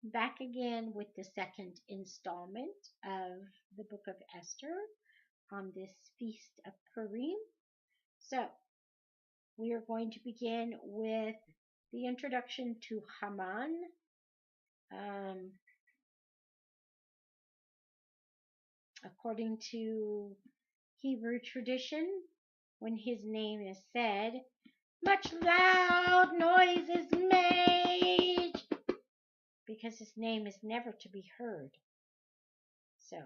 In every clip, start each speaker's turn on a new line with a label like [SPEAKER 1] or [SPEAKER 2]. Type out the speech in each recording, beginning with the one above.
[SPEAKER 1] Back again with the second installment of the book of Esther on this Feast of Purim. So, we are going to begin with the introduction to Haman. Um, According to Hebrew tradition, when his name is said, much loud noise is made because his name is never to be heard. So,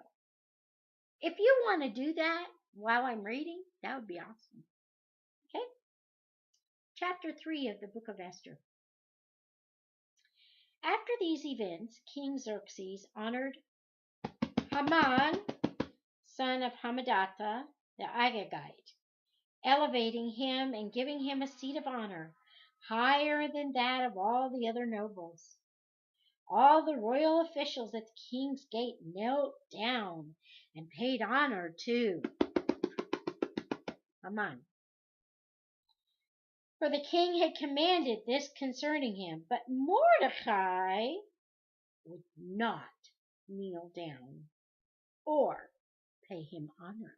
[SPEAKER 1] if you want to do that while I'm reading, that would be awesome. Okay? Chapter 3 of the book of Esther. After these events, King Xerxes honored Haman, son of Hammedatha, the Agagite, elevating him and giving him a seat of honor higher than that of all the other nobles. All the royal officials at the king's gate knelt down and paid honor to Haman. For the king had commanded this concerning him, but Mordecai would not kneel down or pay him honor.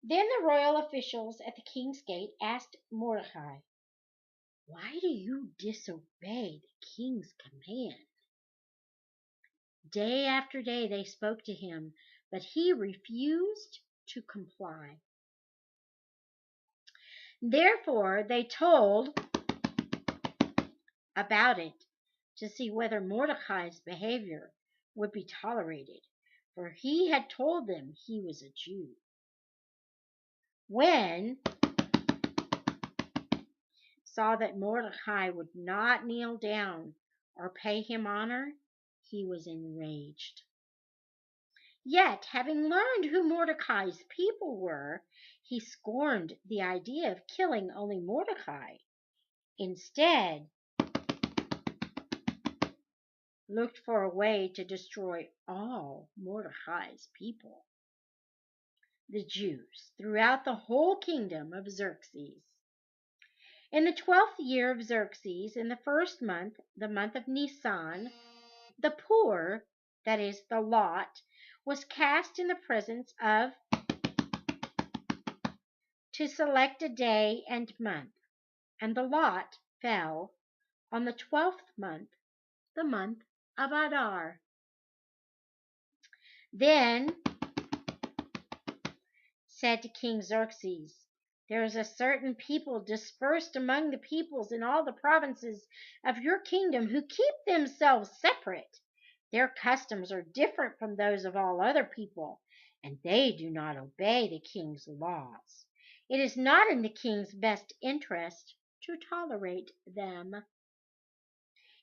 [SPEAKER 1] Then the royal officials at the king's gate asked Mordecai, "Why do you disobey the king's command?" Day after day they spoke to him, but he refused to comply. Therefore they told about it to see whether Mordecai's behavior would be tolerated, for he had told them he was a Jew. When saw that Mordecai would not kneel down or pay him honor, he was enraged. Yet, having learned who Mordecai's people were, he scorned the idea of killing only Mordecai. Instead, looked for a way to destroy all Mordecai's people, the Jews, throughout the whole kingdom of Xerxes. In the 12th year of Xerxes, in the first month, the month of Nisan, the poor, that is, the lot, was cast in the presence of to select a day and month, and the lot fell on the 12th month, the month of Adar. Then said to King Xerxes, "There is a certain people dispersed among the peoples in all the provinces of your kingdom who keep themselves separate. Their customs are different from those of all other people, and they do not obey the king's laws. It is not in the king's best interest to tolerate them.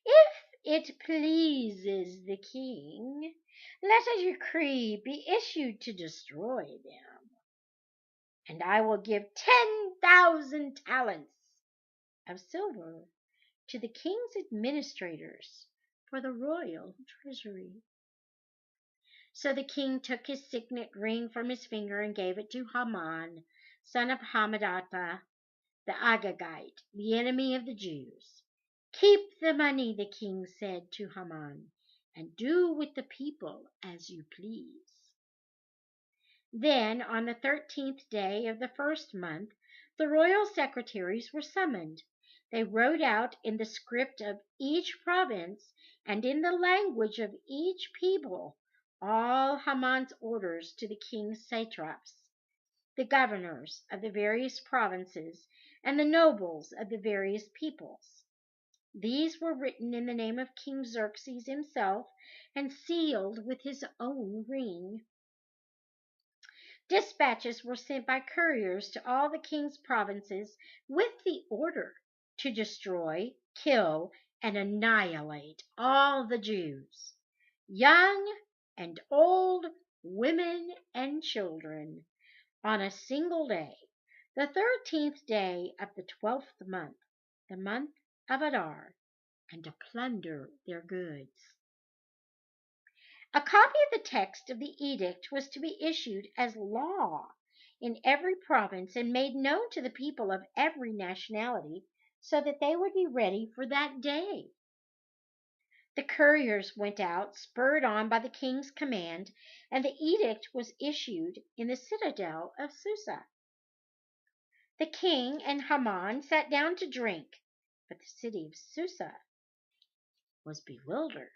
[SPEAKER 1] If it pleases the king, let a decree be issued to destroy them, and I will give 10,000 talents of silver to the king's administrators for the royal treasury." So the king took his signet ring from his finger and gave it to Haman, son of Hammedatha, the Agagite, the enemy of the Jews. "Keep the money," the king said to Haman, "and do with the people as you please." Then, on the 13th day of the first month, the royal secretaries were summoned. They wrote out in the script of each province and in the language of each people all Haman's orders to the king's satraps, the governors of the various provinces, and the nobles of the various peoples. These were written in the name of King Xerxes himself and sealed with his own ring. Dispatches were sent by couriers to all the king's provinces with the order to destroy, kill, and annihilate all the Jews, young and old, women and children, on a single day, the 13th day of the 12th month, the month of Adar, and to plunder their goods. A copy of the text of the edict was to be issued as law in every province and made known to the people of every nationality so that they would be ready for that day. The couriers went out, spurred on by the king's command, and the edict was issued in the citadel of Susa. The king and Haman sat down to drink, but the city of Susa was bewildered.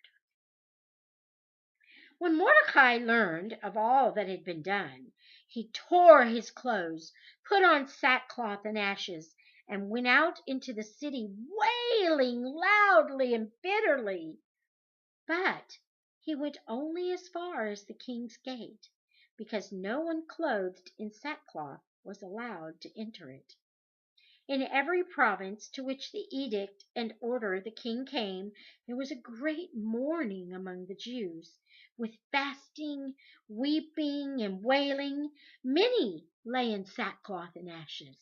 [SPEAKER 1] When Mordecai learned of all that had been done, he tore his clothes, put on sackcloth and ashes, and went out into the city wailing loudly and bitterly. But he went only as far as the king's gate, because no one clothed in sackcloth was allowed to enter it. In every province to which the edict and order the king came, there was a great mourning among the Jews, with fasting, weeping, and wailing. Many lay in sackcloth and ashes.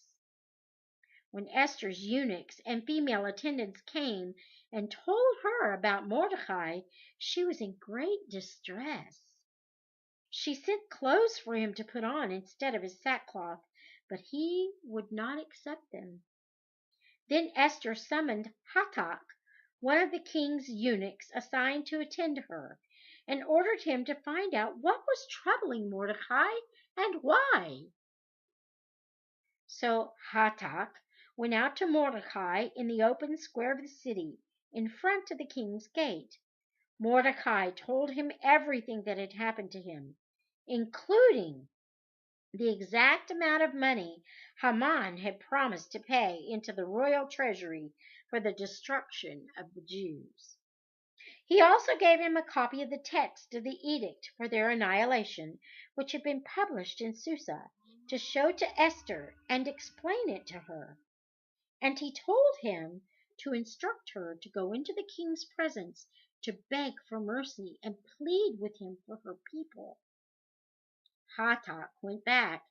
[SPEAKER 1] When Esther's eunuchs and female attendants came and told her about Mordecai, she was in great distress. She sent clothes for him to put on instead of his sackcloth, but he would not accept them. Then Esther summoned Hathach, one of the king's eunuchs assigned to attend her, and ordered him to find out what was troubling Mordecai and why. So Hathach went out to Mordecai in the open square of the city, in front of the king's gate. Mordecai told him everything that had happened to him, including the exact amount of money Haman had promised to pay into the royal treasury for the destruction of the Jews. He also gave him a copy of the text of the edict for their annihilation, which had been published in Susa, to show to Esther and explain it to her. And he told him to instruct her to go into the king's presence to beg for mercy and plead with him for her people. Hathach went back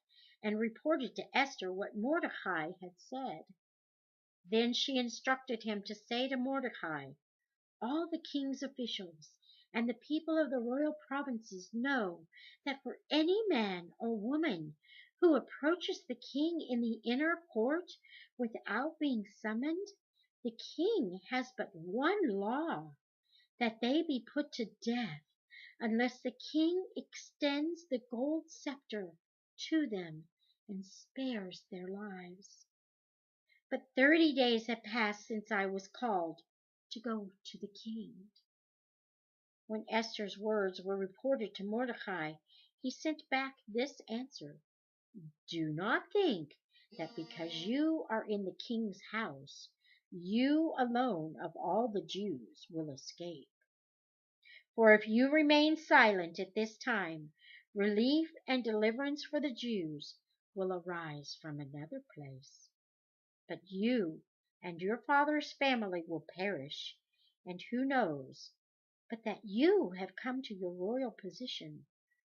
[SPEAKER 1] and reported to Esther what Mordecai had said. Then she instructed him to say to Mordecai, "All the king's officials and the people of the royal provinces know that for any man or woman who approaches the king in the inner court without being summoned, the king has but one law, that they be put to death, unless the king extends the gold scepter to them and spares their lives. But 30 days have passed since I was called to go to the king." When Esther's words were reported to Mordecai, he sent back this answer: "Do not think that because you are in the king's house, you alone of all the Jews will escape. For if you remain silent at this time, relief and deliverance for the Jews will arise from another place. But you and your father's family will perish, and who knows but that you have come to your royal position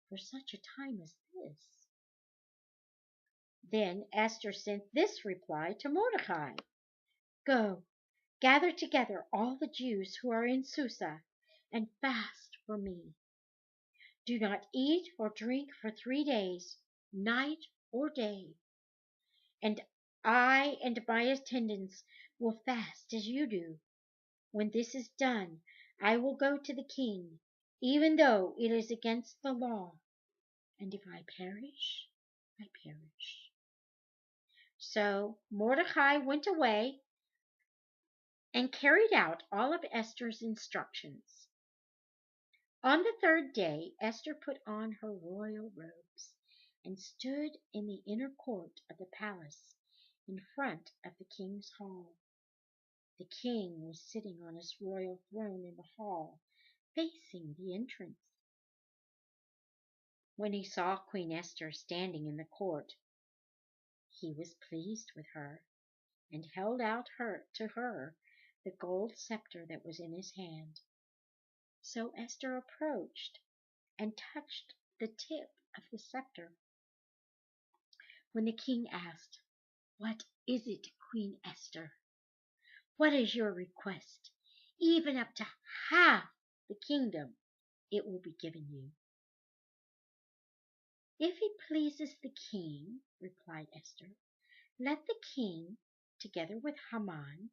[SPEAKER 1] for such a time as this?" Then Esther sent this reply to Mordecai: "Go, gather together all the Jews who are in Susa, and fast for me. Do not eat or drink for 3 days, night or day. And I and my attendants will fast as you do. When this is done, I will go to the king, even though it is against the law. And if I perish, I perish." So Mordecai went away and carried out all of Esther's instructions. On the 3rd day, Esther put on her royal robes and stood in the inner court of the palace in front of the king's hall. The king was sitting on his royal throne in the hall, facing the entrance. When he saw Queen Esther standing in the court, he was pleased with her, and held out to her the gold scepter that was in his hand. So Esther approached and touched the tip of the scepter. When the king asked, "What is it, Queen Esther? What is your request? Even up to half the kingdom, it will be given you." "If it pleases the king," replied Esther, "let the king, together with Haman,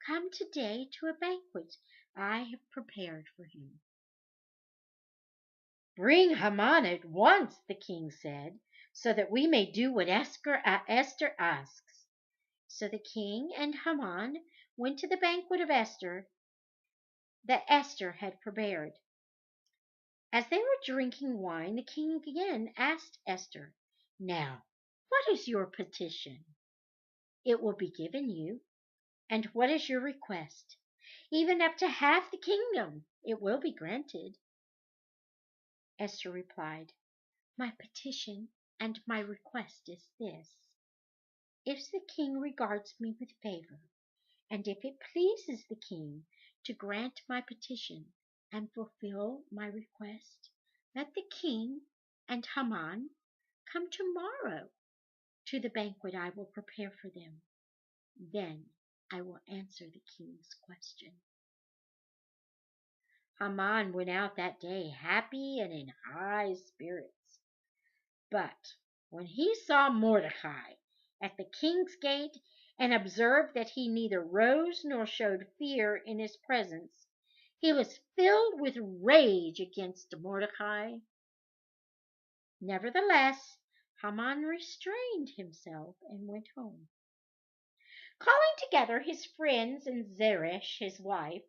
[SPEAKER 1] come today to a banquet I have prepared for him." "Bring Haman at once," the king said, "so that we may do what Esther asks." So the king and Haman went to the banquet of Esther that Esther had prepared. As they were drinking wine, the king again asked Esther, "Now, what is your petition?" "It will be given you." "And what is your request?" "Even up to half the kingdom it will be granted." Esther replied, "My petition and my request is this: if the king regards me with favor, and if it pleases the king to grant my petition and fulfill my request, let the king and Haman come tomorrow to the banquet I will prepare for them. Then I will answer the king's question." Haman went out that day happy and in high spirits. But when he saw Mordecai at the king's gate and observed that he neither rose nor showed fear in his presence, he was filled with rage against Mordecai. Nevertheless, Haman restrained himself and went home. Calling together his friends and Zeresh, his wife,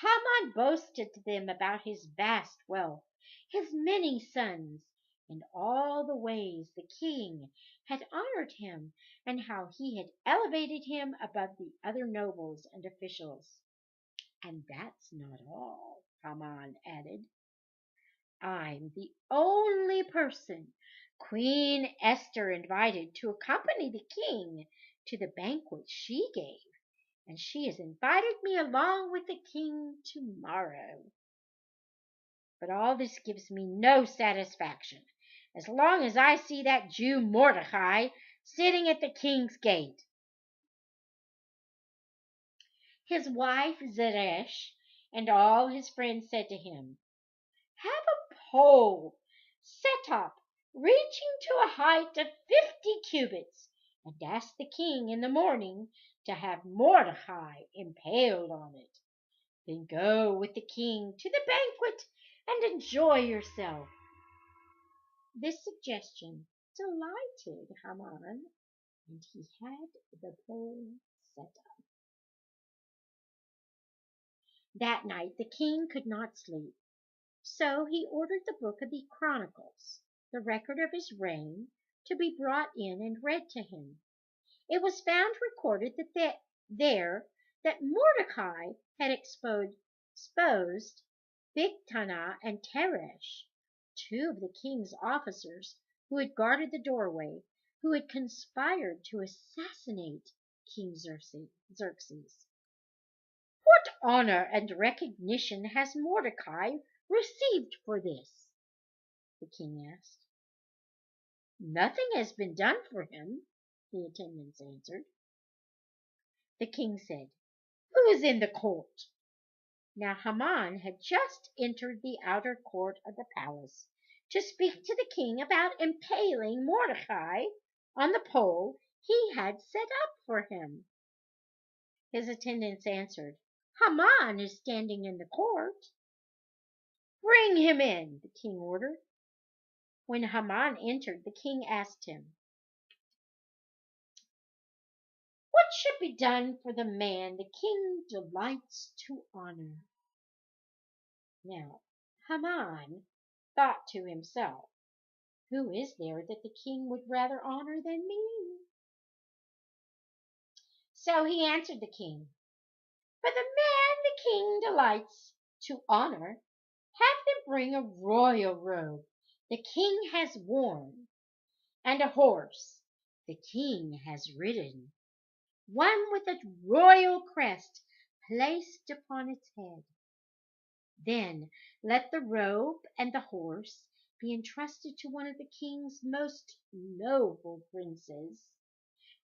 [SPEAKER 1] Haman boasted to them about his vast wealth, his many sons, and all the ways the king had honored him, and how he had elevated him above the other nobles and officials. "And that's not all," Haman added. "I'm the only person Queen Esther invited to accompany the king to the banquet she gave, and she has invited me along with the king tomorrow. But all this gives me no satisfaction as long as I see that Jew Mordecai sitting at the king's gate." His wife Zeresh and all his friends said to him, "Have a pole set up reaching to a height of 50 cubits, and ask the king in the morning to have Mordecai impaled on it. Then go with the king to the banquet and enjoy yourself." This suggestion delighted Haman, and he had the pole set up. That night the king could not sleep, so he ordered the book of the Chronicles, the record of his reign, to be brought in and read to him. It was found recorded that Mordecai had exposed Bigtanah and Teresh, two of the king's officers who had guarded the doorway, who had conspired to assassinate King Xerxes. "What honor and recognition has Mordecai received for this?" the king asked. "Nothing has been done for him," the attendants answered. The king said, "Who is in the court?" Now Haman had just entered the outer court of the palace to speak to the king about impaling Mordecai on the pole he had set up for him. His attendants answered, "Haman is standing in the court." "Bring him in," the king ordered. When Haman entered, the king asked him, "What should be done for the man the king delights to honor?" Now Haman thought to himself, "Who is there that the king would rather honor than me?" So he answered the king, "For the man the king delights to honor, have them bring a royal robe the king has worn, and a horse the king has ridden, one with a royal crest placed upon its head. Then let the robe and the horse be entrusted to one of the king's most noble princes.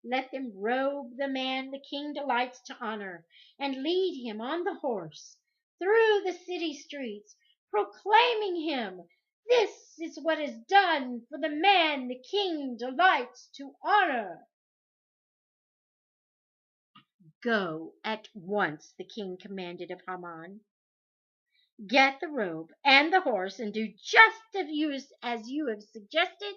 [SPEAKER 1] Let them robe the man the king delights to honor, and lead him on the horse through the city streets, proclaiming him, 'This is what is done for the man the king delights to honor.'" Go at once, the king commanded of Haman. Get the robe and the horse and do just as you have suggested,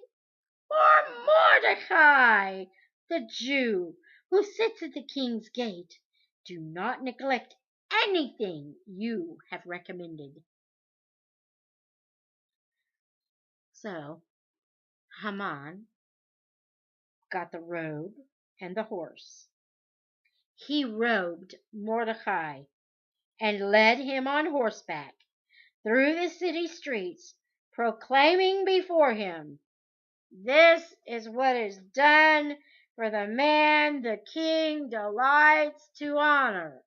[SPEAKER 1] or Mordecai, the Jew, who sits at the king's gate. Do not neglect anything you have recommended. So Haman got the robe and the horse. He robed Mordecai and led him on horseback through the city streets, proclaiming before him, "This is what is done for the man the king delights to honor."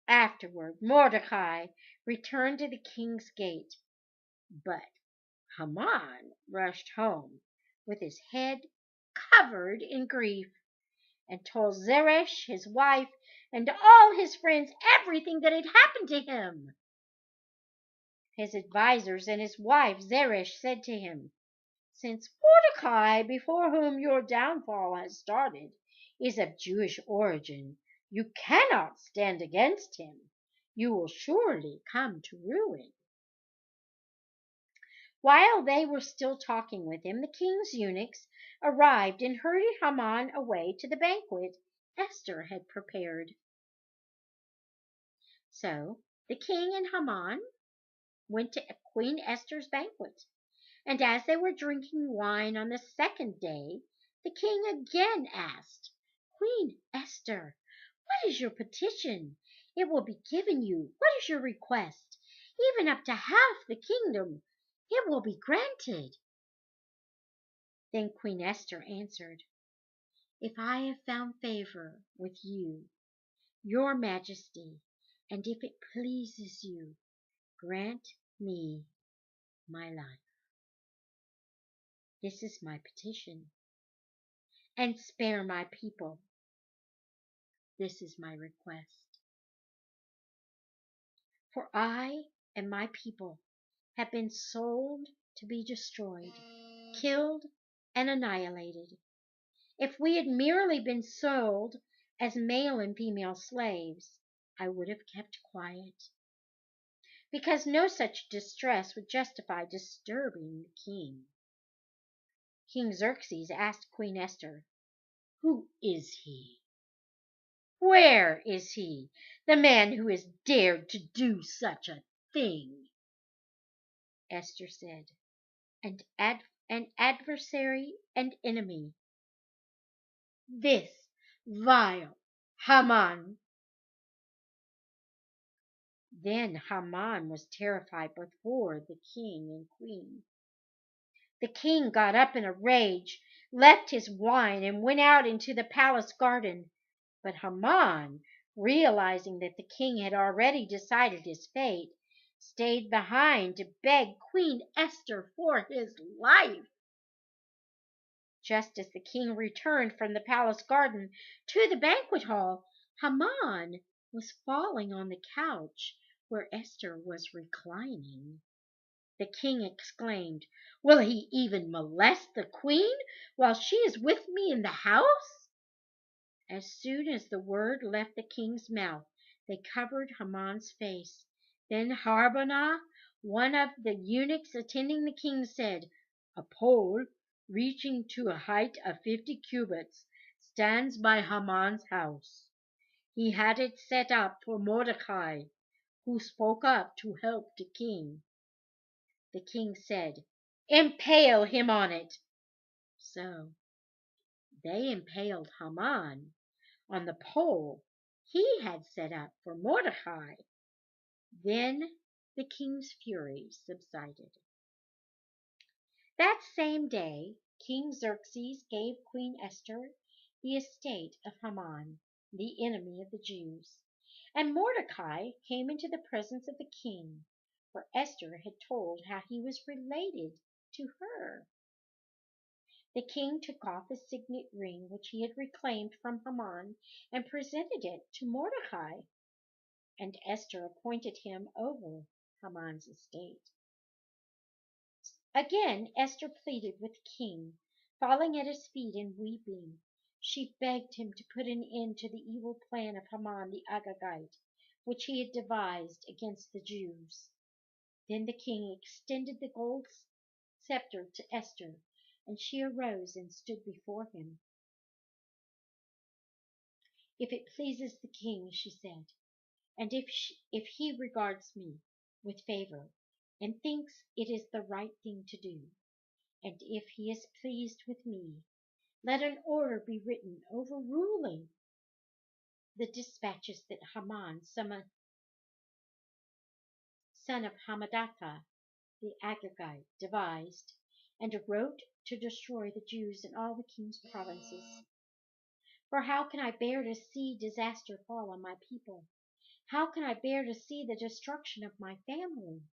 [SPEAKER 1] Afterward, Mordecai returned to the king's gate, but Haman rushed home with his head covered in grief and told Zeresh, his wife, and all his friends everything that had happened to him. His advisers and his wife Zeresh said to him, "Since Mordecai, before whom your downfall has started, is of Jewish origin, you cannot stand against him. You will surely come to ruin." While they were still talking with him, the king's eunuchs arrived and hurried Haman away to the banquet Esther had prepared. So the king and Haman went to Queen Esther's banquet, and as they were drinking wine on the second day, the king again asked, "Queen Esther, what is your petition? It will be given you. What is your request? Even up to half the kingdom, it will be granted." Then Queen Esther answered, "If I have found favor with you, your majesty, and if it pleases you, grant me my life. This is my petition. And spare my people. This is my request. For I and my people have been sold to be destroyed, killed, and annihilated. If we had merely been sold as male and female slaves, I would have kept quiet, because no such distress would justify disturbing the king." King Xerxes asked Queen Esther, "Who is he? Where is he, the man who has dared to do such a thing?" Esther said, "An adversary and enemy. This vile Haman." Then Haman was terrified before the king and queen. The king got up in a rage, left his wine, and went out into the palace garden. But Haman, realizing that the king had already decided his fate, stayed behind to beg Queen Esther for his life. Just as the king returned from the palace garden to the banquet hall, Haman was falling on the couch where Esther was reclining. The king exclaimed, "Will he even molest the queen while she is with me in the house?" As soon as the word left the king's mouth, they covered Haman's face. Then Harbonah, one of the eunuchs attending the king, said, "A pole reaching to a height of 50 cubits stands by Haman's house. He had it set up for Mordecai, who spoke up to help the king." The king said, "Impale him on it." So they impaled Haman on the pole he had set up for Mordecai. Then the king's fury subsided. That same day, King Xerxes gave Queen Esther the estate of Haman, the enemy of the Jews, and Mordecai came into the presence of the king, for Esther had told how he was related to her. The king took off the signet ring which he had reclaimed from Haman and presented it to Mordecai, and Esther appointed him over Haman's estate. Again Esther pleaded with the king, falling at his feet and weeping. She begged him to put an end to the evil plan of Haman the Agagite, which he had devised against the Jews. Then the king extended the gold scepter to Esther, and she arose and stood before him. "If it pleases the king," she said, "and if he regards me with favor, and thinks it is the right thing to do, and if he is pleased with me, let an order be written overruling the dispatches that Haman, son of Hammedatha the Agagite, devised, and wrote to destroy the Jews in all the king's provinces. For how can I bear to see disaster fall on my people? How can I bear to see the destruction of my family?"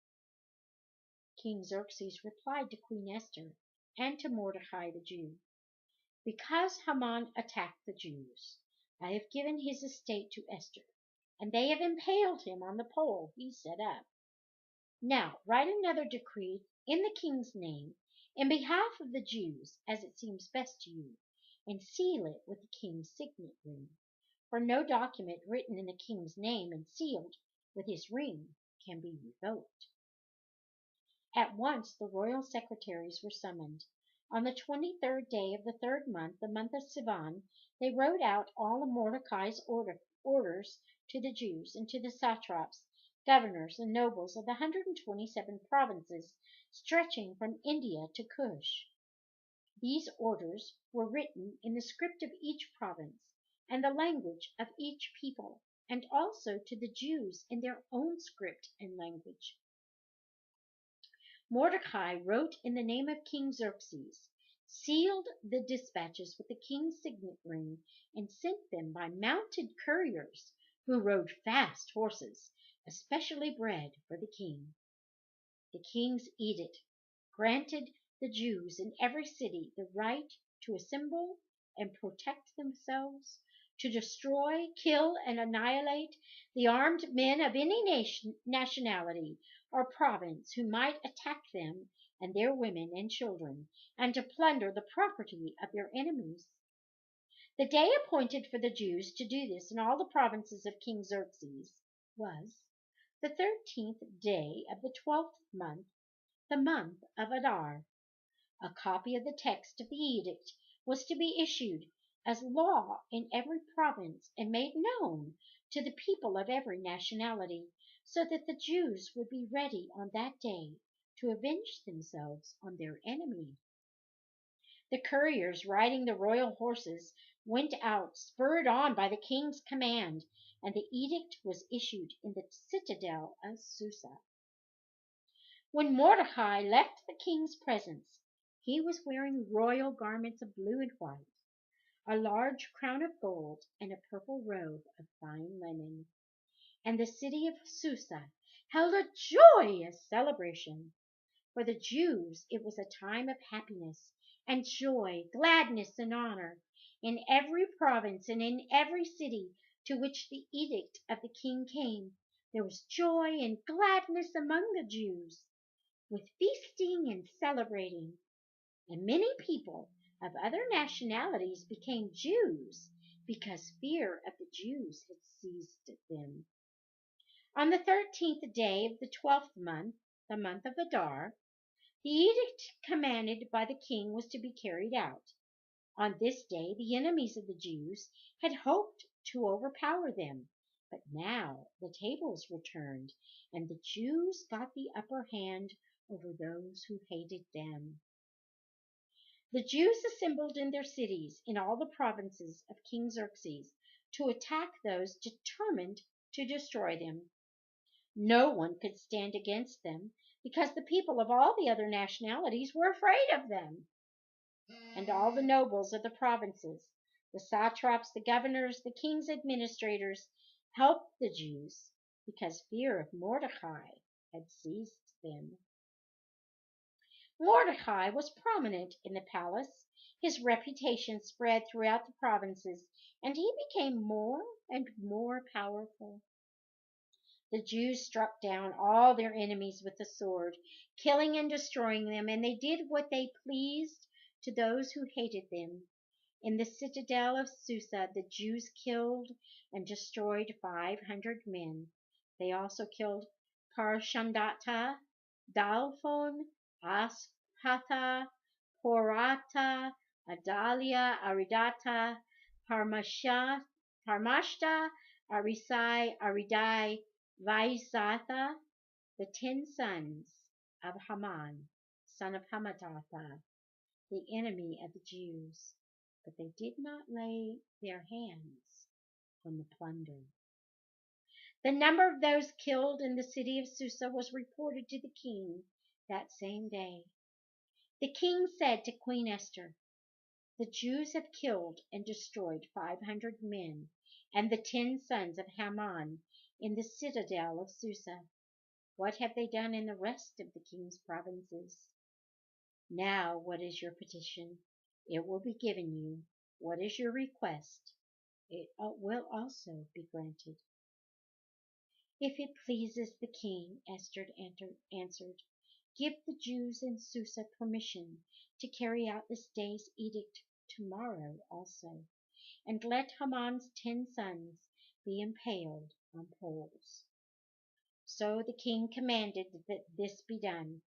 [SPEAKER 1] King Xerxes replied to Queen Esther and to Mordecai the Jew, "Because Haman attacked the Jews, I have given his estate to Esther, and they have impaled him on the pole he set up. Now write another decree in the king's name, in behalf of the Jews, as it seems best to you, and seal it with the king's signet ring, for no document written in the king's name and sealed with his ring can be revoked." At once the royal secretaries were summoned. On the 23rd day of the third month, the month of Sivan, they wrote out all of Mordecai's orders to the Jews and to the satraps, governors, and nobles of the 127 provinces stretching from India to Cush. These orders were written in the script of each province and the language of each people, and also to the Jews in their own script and language. Mordecai wrote in the name of King Xerxes, sealed the dispatches with the king's signet ring, and sent them by mounted couriers who rode fast horses, especially bred for the king. The king's edict granted the Jews in every city the right to assemble and protect themselves, to destroy, kill, and annihilate the armed men of any nationality or province who might attack them and their women and children, and to plunder the property of their enemies. The day appointed for the Jews to do this in all the provinces of King Xerxes was the 13th day of the 12th month, the month of Adar. A copy of the text of the edict was to be issued as law in every province and made known to the people of every nationality, so that the Jews would be ready on that day to avenge themselves on their enemy. The couriers riding the royal horses went out, spurred on by the king's command, and the edict was issued in the citadel of Susa. When Mordecai left the king's presence, he was wearing royal garments of blue and white, a large crown of gold, and a purple robe of fine linen. And the city of Susa held a joyous celebration. For the Jews it was a time of happiness and joy, gladness and honor. In every province and in every city to which the edict of the king came, there was joy and gladness among the Jews, with feasting and celebrating. And many people of other nationalities became Jews because fear of the Jews had seized them. On the 13th day of the 12th month, the month of Adar, the edict commanded by the king was to be carried out. On this day the enemies of the Jews had hoped to overpower them, but now the tables were turned, and the Jews got the upper hand over those who hated them. The Jews assembled in their cities in all the provinces of King Xerxes to attack those determined to destroy them. No one could stand against them, because the people of all the other nationalities were afraid of them. And all the nobles of the provinces, the satraps, the governors, the king's administrators, helped the Jews, because fear of Mordecai had seized them. Mordecai was prominent in the palace. His reputation spread throughout the provinces, and he became more and more powerful. The Jews struck down all their enemies with the sword, killing and destroying them, and they did what they pleased to those who hated them. In the citadel of Susa, the Jews killed and destroyed 500 men. They also killed Parshandatta, Dalphon, Aspatha, Porata, Adalia, Aridata, Parmashta, Arisai, Aridai, Vaisatha, the 10 sons of Haman, son of Hamadatha, the enemy of the Jews, but they did not lay their hands on the plunder. The number of those killed in the city of Susa was reported to the king that same day. The king said to Queen Esther, "The Jews have killed and destroyed 500 men and the 10 sons of Haman in the citadel of Susa. What have they done in the rest of the king's provinces? Now, what is your petition? It will be given you. What is your request? It will also be granted." "If it pleases the king," Esther answered, "give the Jews in Susa permission to carry out this day's edict tomorrow also, and let Haman's 10 sons be impaled on poles." So the king commanded that this be done.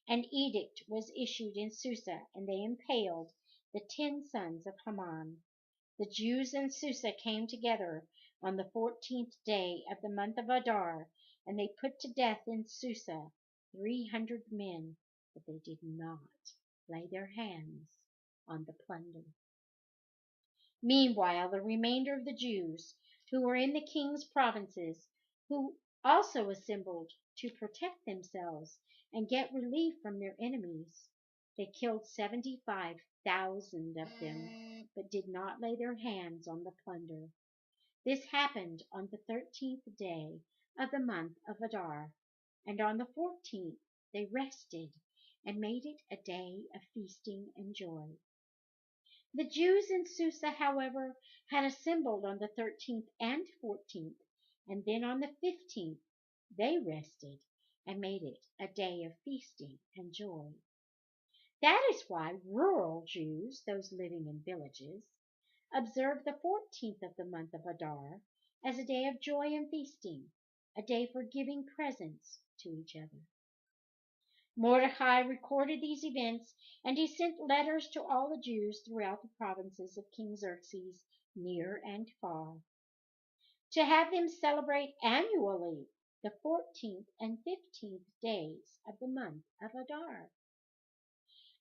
[SPEAKER 1] An edict was issued in Susa, and they impaled the 10 sons of Haman. The Jews in Susa came together on the 14th day of the month of Adar, and they put to death in Susa 300 men, but they did not lay their hands on the plunder. Meanwhile, the remainder of the Jews who were in the king's provinces, who also assembled to protect themselves and get relief from their enemies, they killed 75,000 of them, but did not lay their hands on the plunder. This happened on the 13th day of the month of Adar, and on the 14th they rested and made it a day of feasting and joy. The Jews in Susa, however, had assembled on the 13th and 14th, and then on the 15th they rested and made it a day of feasting and joy. That is why rural Jews, those living in villages, observe the 14th of the month of Adar as a day of joy and feasting, a day for giving presents to each other. Mordecai recorded these events, and he sent letters to all the Jews throughout the provinces of King Xerxes, near and far, to have them celebrate annually the 14th and 15th days of the month of Adar,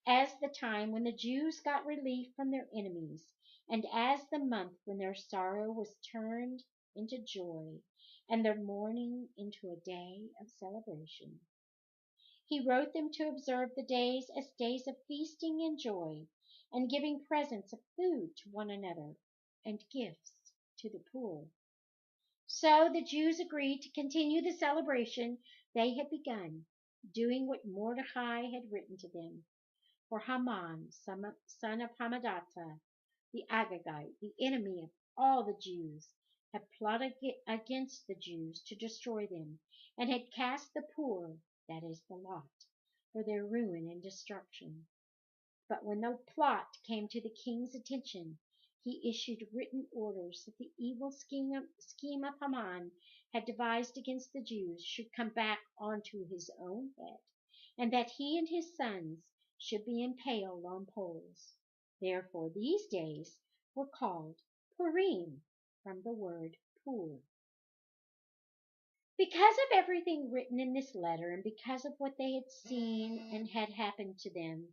[SPEAKER 1] as the time when the Jews got relief from their enemies, and as the month when their sorrow was turned into joy, and their mourning into a day of celebration. He wrote them to observe the days as days of feasting and joy, and giving presents of food to one another, and gifts to the poor. So the Jews agreed to continue the celebration they had begun, doing what Mordecai had written to them. For Haman, son of Hammedatha, the Agagite, the enemy of all the Jews, had plotted against the Jews to destroy them, and had cast the poor, that is the lot, for their ruin and destruction. But when the plot came to the king's attention, he issued written orders that the evil scheme of Haman had devised against the Jews should come back onto his own head, and that he and his sons should be impaled on poles. Therefore these days were called Purim, from the word pur. Because of everything written in this letter, and because of what they had seen and had happened to them,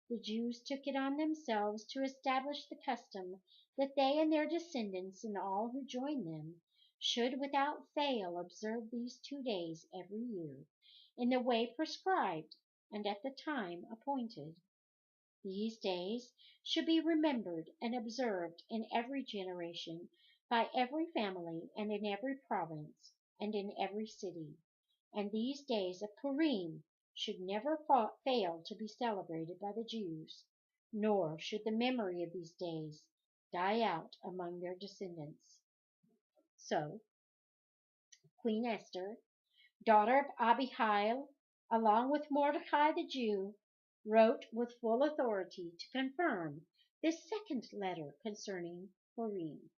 [SPEAKER 1] the Jews took it on themselves to establish the custom that they and their descendants and all who join them should without fail observe these 2 days every year in the way prescribed and at the time appointed. These days should be remembered and observed in every generation by every family and in every province and in every city, and these days of Purim should never fail to be celebrated by the Jews, nor should the memory of these days die out among their descendants. So, Queen Esther, daughter of Abihail, along with Mordecai the Jew, wrote with full authority to confirm The second letter concerning Purim.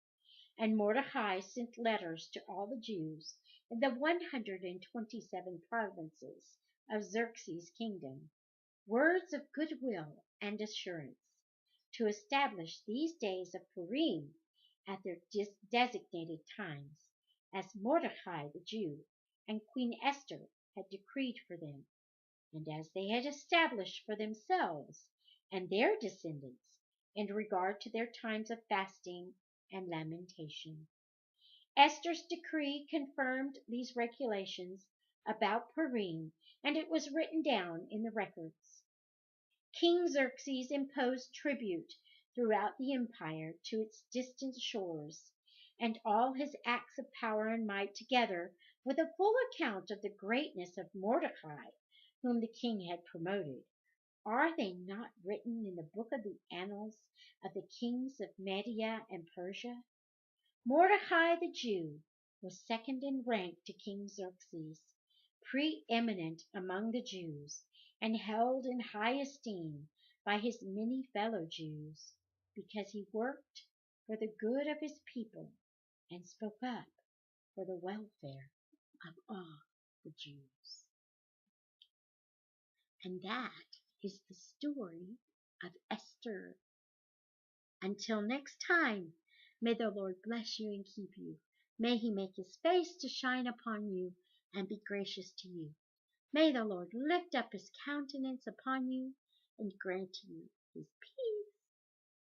[SPEAKER 1] And Mordecai sent letters to all the Jews in the 127 provinces of Xerxes' kingdom, words of goodwill and assurance, to establish these days of Purim at their designated times, as Mordecai the Jew and Queen Esther had decreed for them, and as they had established for themselves and their descendants in regard to their times of fasting and lamentation. Esther's decree confirmed these regulations about Purim, and it was written down in the records. King Xerxes imposed tribute throughout the empire to its distant shores, and all his acts of power and might, together with a full account of the greatness of Mordecai, whom the king had promoted, are they not written in the book of the annals of the kings of Media and Persia? Mordecai the Jew was second in rank to King Xerxes, preeminent among the Jews, and held in high esteem by his many fellow Jews, because he worked for the good of his people and spoke up for the welfare of all the Jews. And that is the story of Esther. Until next time, may the Lord bless you and keep you. May he make his face to shine upon you and be gracious to you. May the Lord lift up his countenance upon you and grant you his peace.